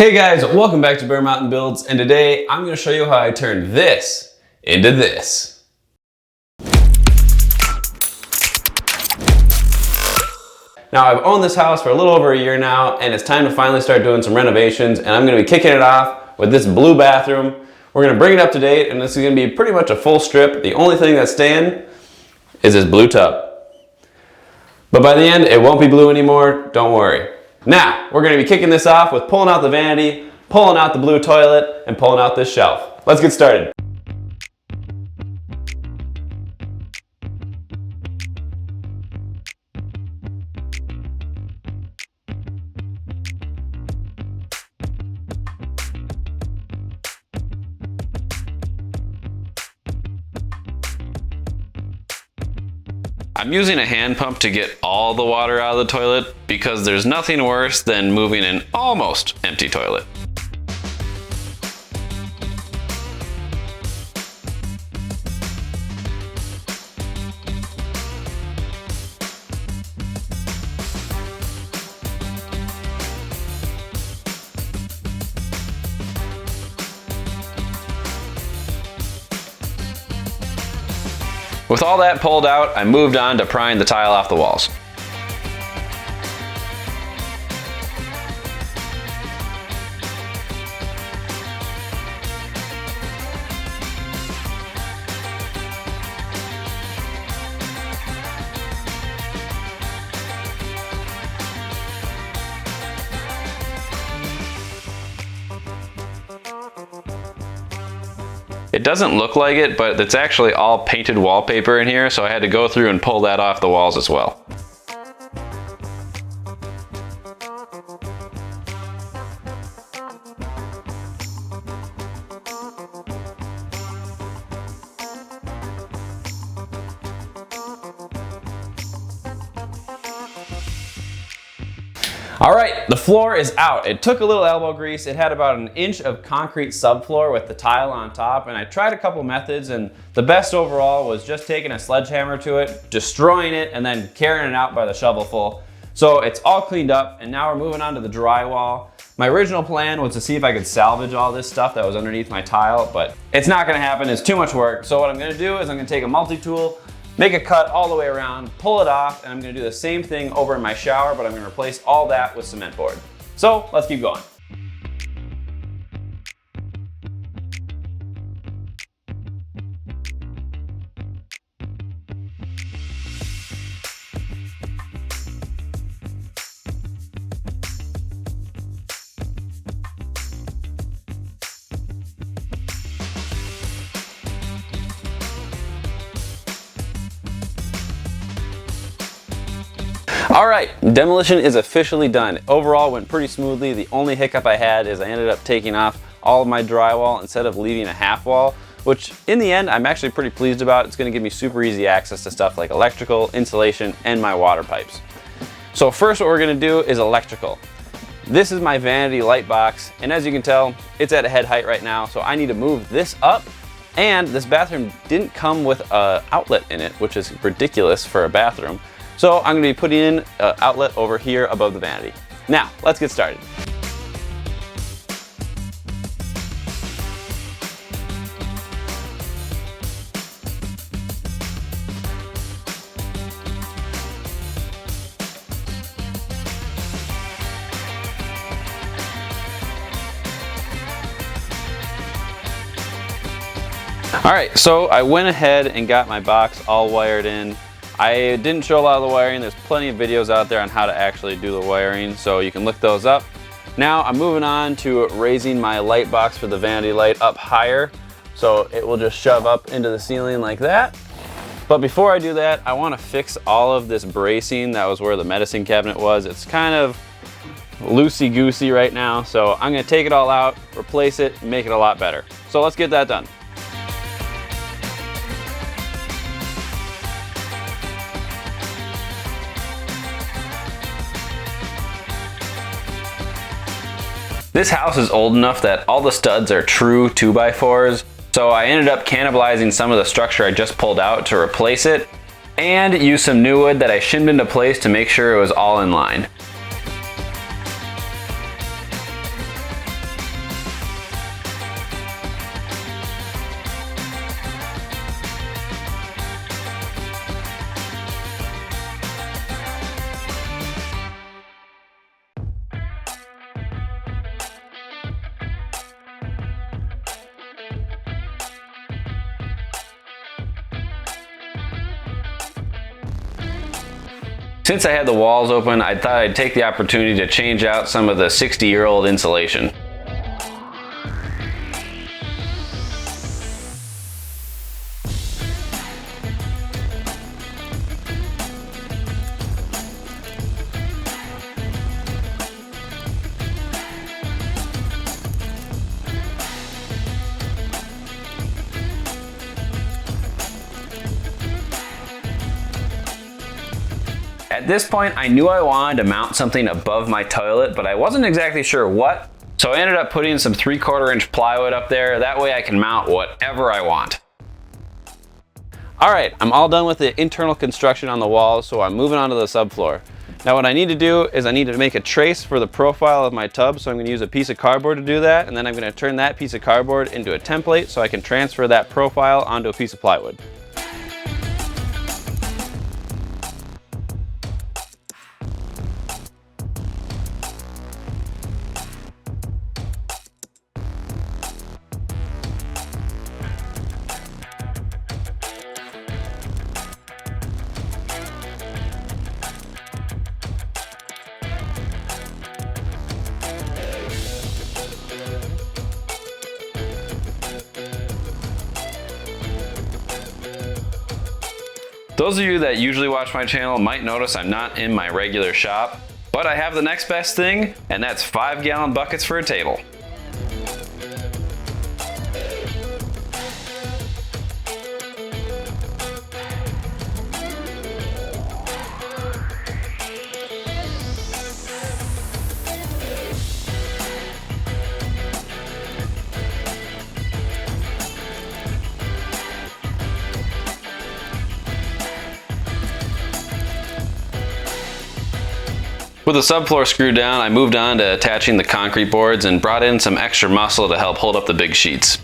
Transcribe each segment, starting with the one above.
Hey guys, welcome back to Bear Mountain Builds, and today I'm going to show you how I turned this into this. Now I've owned this house for a little over a year now, and it's time to finally start doing some renovations, and I'm going to be kicking it off with this blue bathroom. We're going to bring it up to date, and this is going to be pretty much a full strip. The only thing that's staying is this blue tub. But by the end, it won't be blue anymore, don't worry. Now, we're going to be kicking this off with pulling out the vanity, pulling out the blue toilet, and pulling out this shelf. Let's get started. I'm using a hand pump to get all the water out of the toilet because there's nothing worse than moving an almost empty toilet. With all that pulled out, I moved on to prying the tile off the walls. It doesn't look like it, but it's actually all painted wallpaper in here, so I had to go through and pull that off the walls as well. All right, the floor is out. It took a little elbow grease. It had about 1 inch of concrete subfloor with the tile on top, and I tried a couple methods, and the best overall was just taking a sledgehammer to it, destroying it, and then carrying it out by the shovelful. So it's all cleaned up, and now we're moving on to the drywall. My original plan was to see if I could salvage all this stuff that was underneath my tile, but it's not gonna happen. It's too much work. So what I'm gonna do is I'm gonna take a multi-tool, make a cut all the way around, pull it off, and I'm gonna do the same thing over in my shower, but I'm gonna replace all that with cement board. So let's keep going. All right, demolition is officially done. Overall, went pretty smoothly. The only hiccup I had is I ended up taking off all of my drywall instead of leaving a half wall, which in the end, I'm actually pretty pleased about. It's gonna give me super easy access to stuff like electrical, insulation, and my water pipes. So first what we're gonna do is electrical. This is my vanity light box, and as you can tell, it's at a head height right now, so I need to move this up. And this bathroom didn't come with an outlet in it, which is ridiculous for a bathroom. So I'm going to be putting in an outlet over here above the vanity. Now, let's get started. All right, so I went ahead and got my box all wired in. I didn't show a lot of the wiring. There's plenty of videos out there on how to actually do the wiring, so you can look those up. Now I'm moving on to raising my light box for the vanity light up higher, so it will just shove up into the ceiling like that. But before I do that, I want to fix all of this bracing. That was where the medicine cabinet was. It's kind of loosey-goosey right now, so I'm going to take it all out, replace it, make it a lot better. So let's get that done. This house is old enough that all the studs are true 2x4s, so I ended up cannibalizing some of the structure I just pulled out to replace it, and used some new wood that I shimmed into place to make sure it was all in line. Since I had the walls open, I thought I'd take the opportunity to change out some of the 60-year-old insulation. At this point, I knew I wanted to mount something above my toilet, but I wasn't exactly sure what, so I ended up putting some 3/4 inch plywood up there. That way I can mount whatever I want. Alright, I'm all done with the internal construction on the walls, so I'm moving on to the subfloor. Now what I need to do is I need to make a trace for the profile of my tub, so I'm going to use a piece of cardboard to do that, and then I'm going to turn that piece of cardboard into a template so I can transfer that profile onto a piece of plywood. Those of you that usually watch my channel might notice I'm not in my regular shop, but I have the next best thing, and that's 5-gallon buckets for a table. With the subfloor screwed down, I moved on to attaching the concrete boards and brought in some extra muscle to help hold up the big sheets.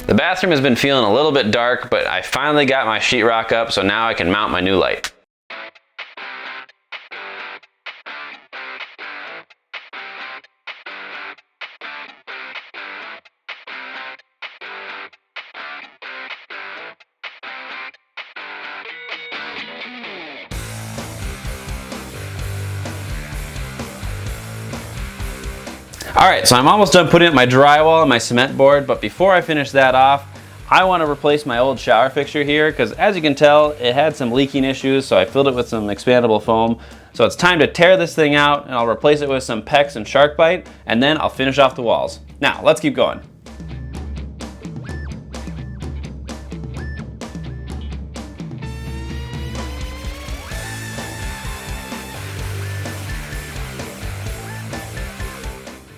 The bathroom has been feeling a little bit dark, but I finally got my sheetrock up, so now I can mount my new light. Alright, so I'm almost done putting up my drywall and my cement board, but before I finish that off, I want to replace my old shower fixture here because as you can tell, it had some leaking issues, so I filled it with some expandable foam. So it's time to tear this thing out, and I'll replace it with some PEX and shark bite, and then I'll finish off the walls. Now, let's keep going.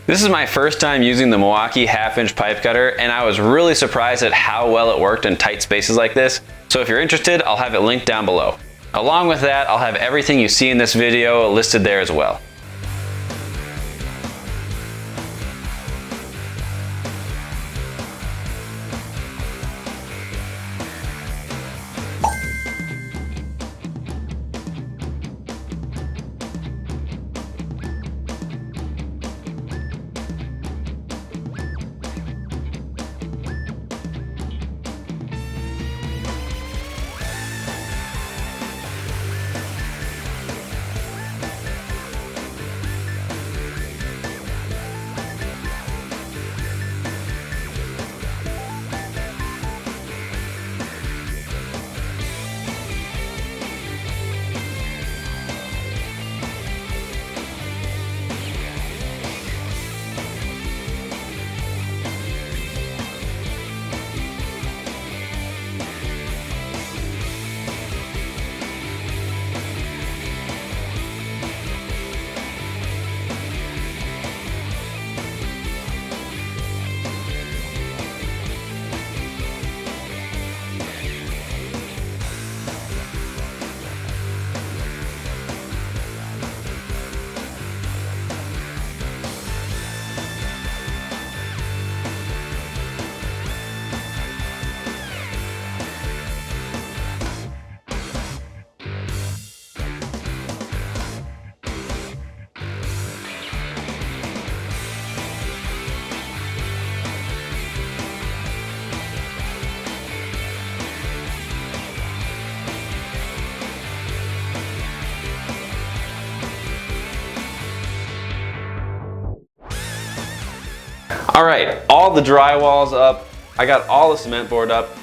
This is my first time using the Milwaukee 1/2-inch pipe cutter, and I was really surprised at how well it worked in tight spaces like this. So if you're interested, I'll have it linked down below. Along with that, I'll have everything you see in this video listed there as well. All right, all the drywall's up. I got all the cement board up.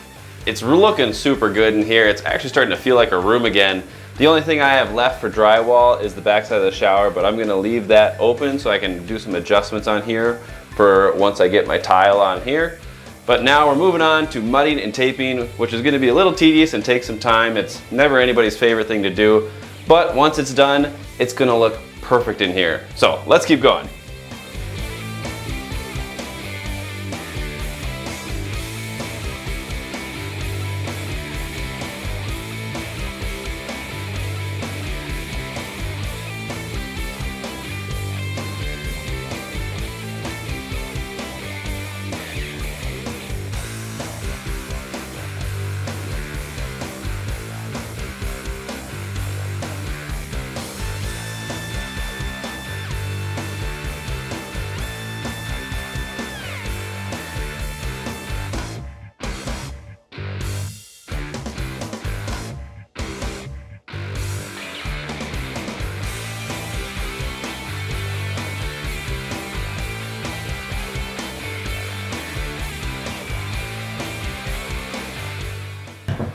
It's looking super good in here. It's actually starting to feel like a room again. The only thing I have left for drywall is the backside of the shower, but I'm gonna leave that open so I can do some adjustments on here for once I get my tile on here. But now we're moving on to mudding and taping, which is gonna be a little tedious and take some time. It's never anybody's favorite thing to do, but once it's done, it's gonna look perfect in here. So let's keep going.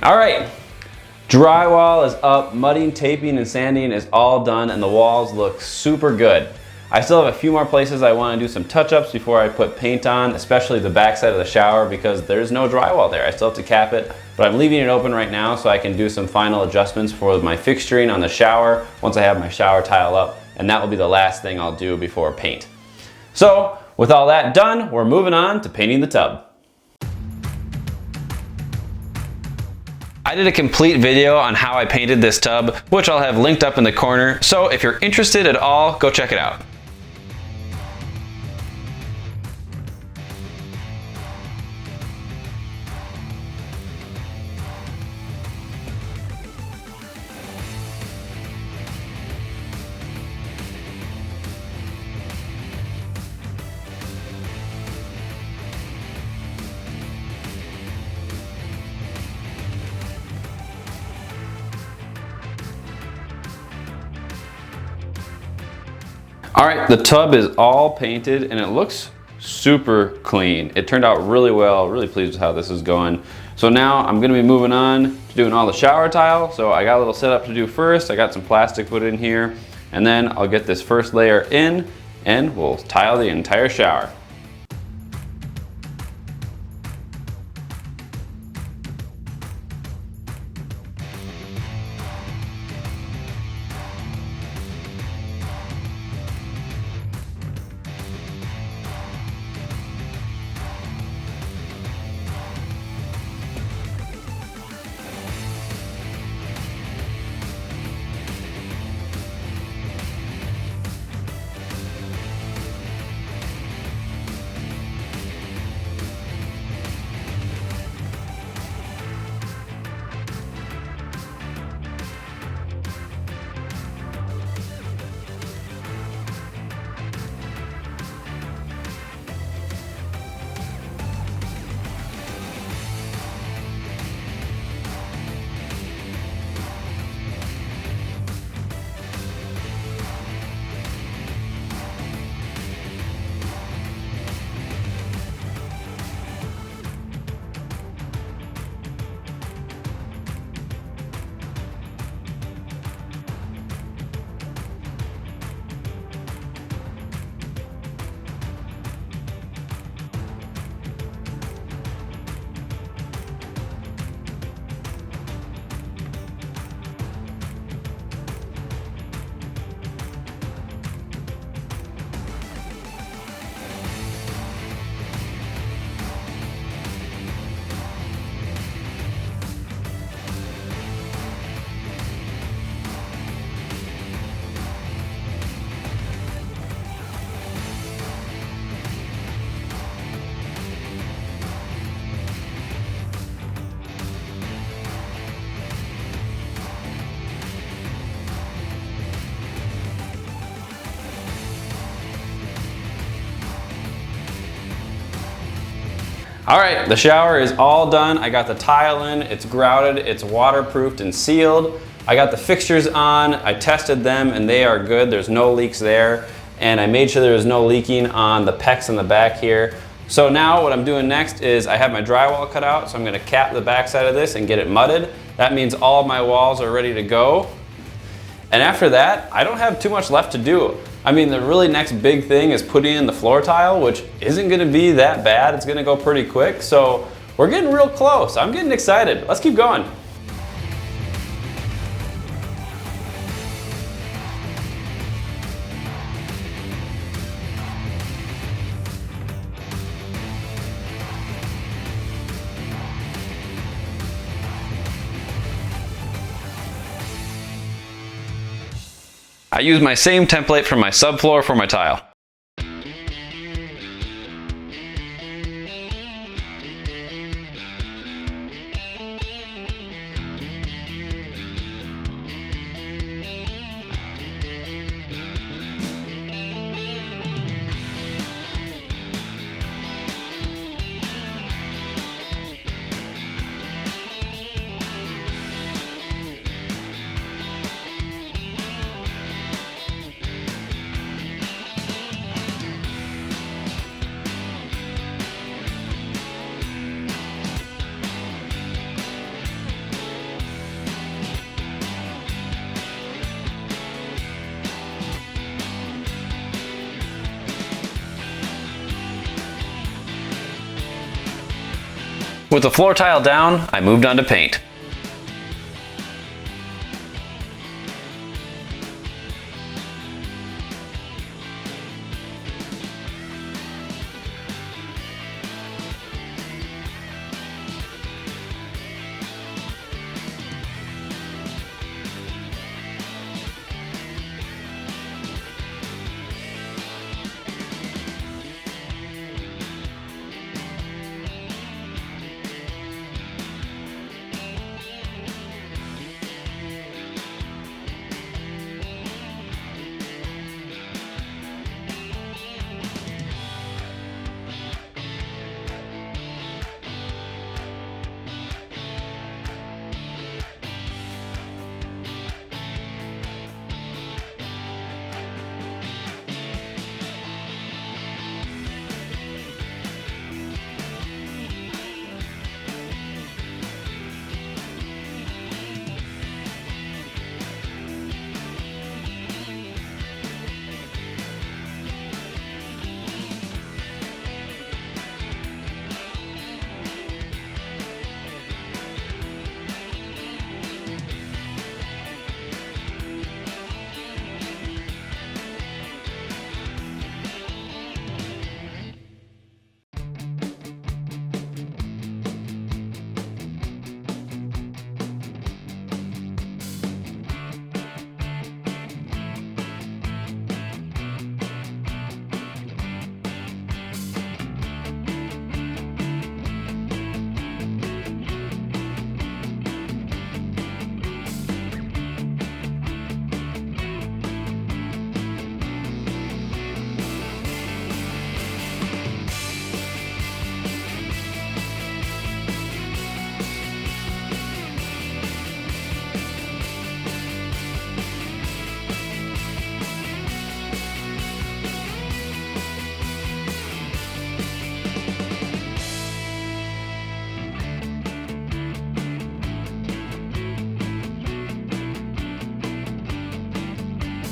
All right, drywall is up, mudding, taping, and sanding is all done, and the walls look super good. I still have a few more places I want to do some touch-ups before I put paint on, especially the backside of the shower because there's no drywall there. I still have to cap it, but I'm leaving it open right now so I can do some final adjustments for my fixturing on the shower once I have my shower tile up, and that will be the last thing I'll do before paint. So, with all that done, we're moving on to painting the tub. I did a complete video on how I painted this tub, which I'll have linked up in the corner, so if you're interested at all, go check it out. All right, the tub is all painted and it looks super clean. It turned out really well, really pleased with how this is going. So now I'm gonna be moving on to doing all the shower tile. So I got a little setup to do first. I got some plastic put in here, and then I'll get this first layer in and we'll tile the entire shower. All right, the shower is all done. I got the tile in, it's grouted, it's waterproofed and sealed. I got the fixtures on, I tested them and they are good. There's no leaks there. And I made sure there was no leaking on the PEX in the back here. So now what I'm doing next is I have my drywall cut out, so I'm gonna cap the backside of this and get it mudded. That means all of my walls are ready to go. And after that, I don't have too much left to do. I mean, the really next big thing is putting in the floor tile, which isn't gonna be that bad. It's gonna go pretty quick. So we're getting real close. I'm getting excited. Let's keep going. I use my same template from my subfloor for my tile. With the floor tile down, I moved on to paint.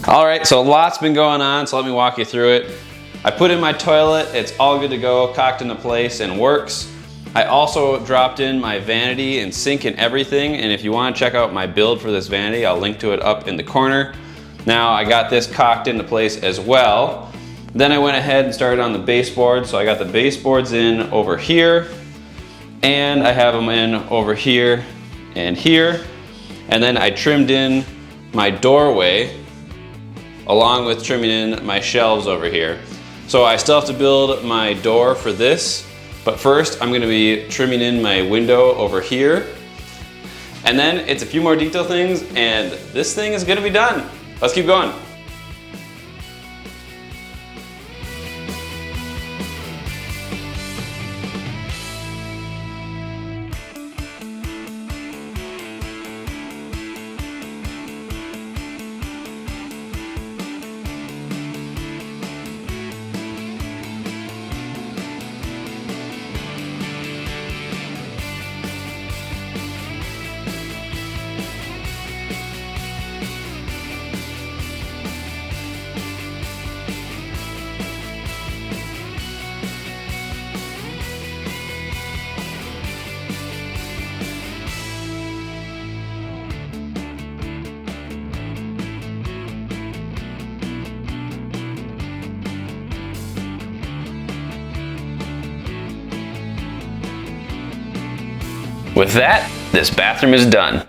All right, so lots been going on, so let me walk you through it. I put in my toilet, it's all good to go, cocked into place and works. I also dropped in my vanity and sink and everything, and if you want to check out my build for this vanity, I'll link to it up in the corner. Now I got this cocked into place as well. Then I went ahead and started on the baseboard, so I got the baseboards in over here, and I have them in over here and here. And then I trimmed in my doorway along with trimming in my shelves over here. So I still have to build my door for this, but first I'm gonna be trimming in my window over here. And then it's a few more detail things and this thing is gonna be done. Let's keep going. With that, this bathroom is done.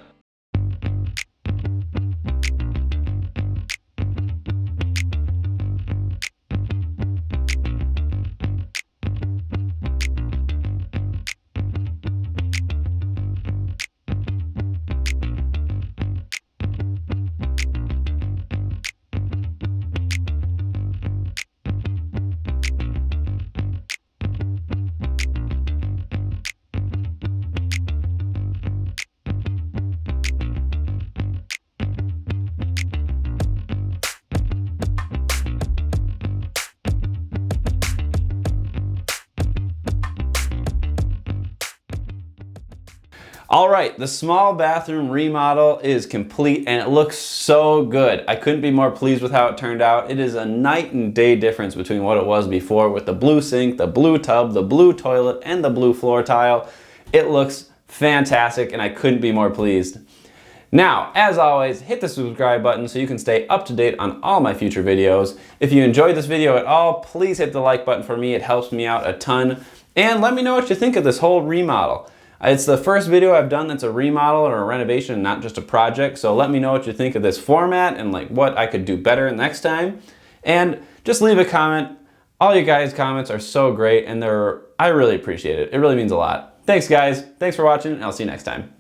All right, the small bathroom remodel is complete and it looks so good. I couldn't be more pleased with how it turned out. It is a night and day difference between what it was before with the blue sink, the blue tub, the blue toilet, and the blue floor tile. It looks fantastic and I couldn't be more pleased. Now, as always, hit the subscribe button so you can stay up to date on all my future videos. If you enjoyed this video at all, please hit the like button for me. It helps me out a ton. And let me know what you think of this whole remodel. It's the first video I've done that's a remodel or a renovation, not just a project. So let me know what you think of this format and like what I could do better next time. And just leave a comment. All you guys' comments are so great and I really appreciate it. It really means a lot. Thanks guys. Thanks for watching and I'll see you next time.